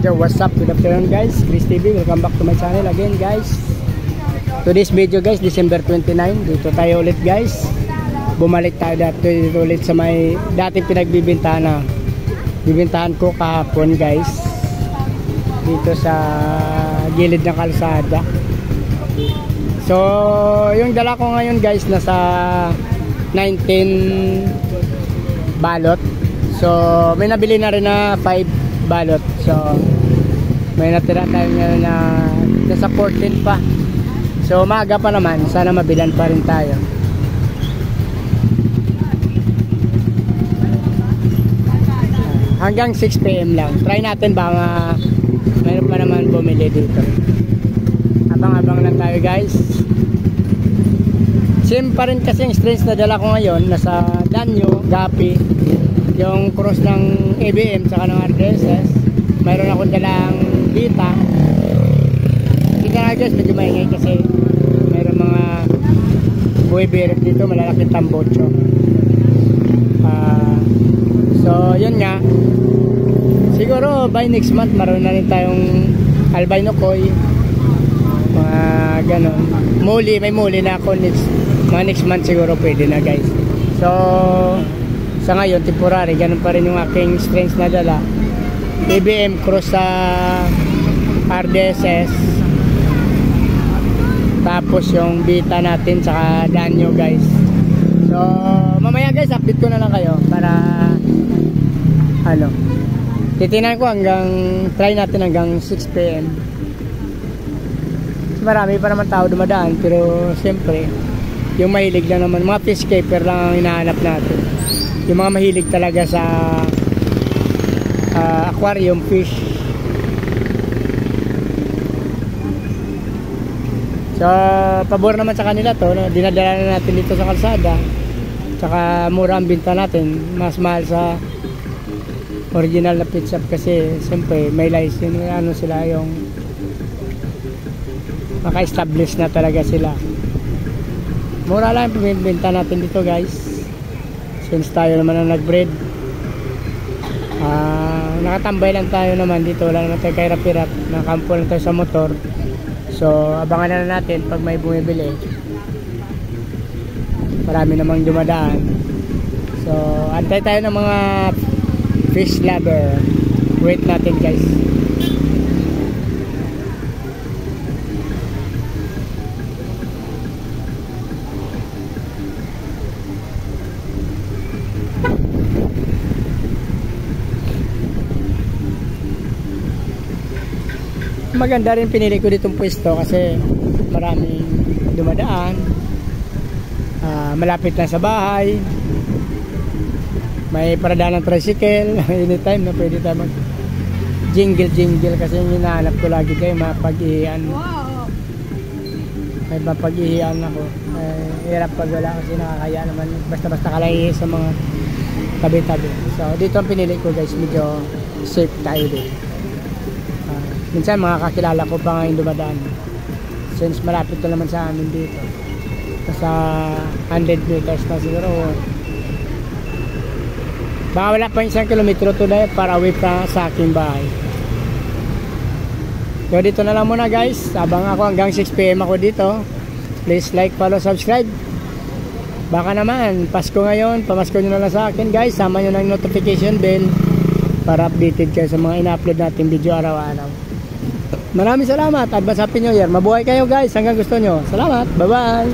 Yo, what's up? Good afternoon guys, Chris TV, welcome back to my channel again guys. Today's video guys, December 29. Dito tayo ulit guys. Bumalik tayo dito ulit sa may dating pinagbibintahan na bibintahan ko kahapon guys. Dito sa gilid ng kalsada. So, yung dala ko ngayon guys, nasa 19 balot. So, may nabili na rin na 5 balot. So, may natira tayo ngayon na nasa 14 pa. So, maaga pa naman. Sana mabilan pa rin tayo. Hanggang 6 PM lang. Try natin baka mayroon pa naman bumili dito. Abang-abang lang tayo guys. Same pa rin kasi yung strings na dala ko ngayon. Nasa Danyo, Gapi, yung cross ng ABM saka ng RDSS. Mayroon akong dalang Vita. Dito na guys, medyo maingay kasi mayroon mga buhay birit dito, malalaking tambocho. So yun nga, siguro by next month maroon na rin tayong albino koi, mga ganon. Muli, may muli na ako mga next month siguro pwede na guys. So sa ngayon temporary, ganun pa rin yung aking strengths na dala. ABM cross sa RDSS, tapos yung Vita natin saka Danyo guys. So mamaya guys, update ko na lang kayo para titinan ko try natin hanggang 6 PM. Marami pa naman tao dumadaan, pero siyempre yung mahilig lang naman, mga fish keeper lang ang hinahanap natin, yung mga mahilig talaga sa aquarium fish. So pabor naman sa kanila to, no? Dinadala na natin dito sa kalsada, tsaka mura ang binta natin, mas mahal sa original na pet shop kasi siyempre may license, sila, yung maka-establish na talaga sila. Mura lang yung pinibenta natin dito guys, since tayo naman ang nag-breed. Nakatambay lang tayo naman dito, wala naman tayo kay rapirat, nakakampo lang tayo sa motor. So abangan na natin pag may bumibili, marami namang dumadaan. So antay tayo ng mga fish lover. Wait natin guys. Maganda rin pinili ko ditong pwesto kasi maraming dumadaan, malapit lang sa bahay, may paradaan ng tricycle anytime na pwede tayo mag jingle kasi yung hinahanap ko lagi kayo mapag-ihian. May mapag-ihian ako, hirap pag wala kasi nakakaya naman basta kalay sa mga tabi-tabi. So dito ang pinili ko guys, medyo safe tayo dito. Minsan mga kakilala ko pa ngayon dumadaan, since malapit na naman sa amin dito, sa 100 meters na siguro. Baka wala pa 1 kilometro today para away pa sa aking bahay. So dito na lang muna guys, abang ako hanggang 6 PM ako dito. Please like, follow, subscribe. Baka naman Pasko ngayon, pamasko nyo na lang sa akin guys, sama nyo ng notification bell para updated kayo sa mga ina-upload natin video araw-araw. Maraming salamat, advance happy new year. Mabuhay kayo guys hanggang gusto nyo. Salamat, bye bye.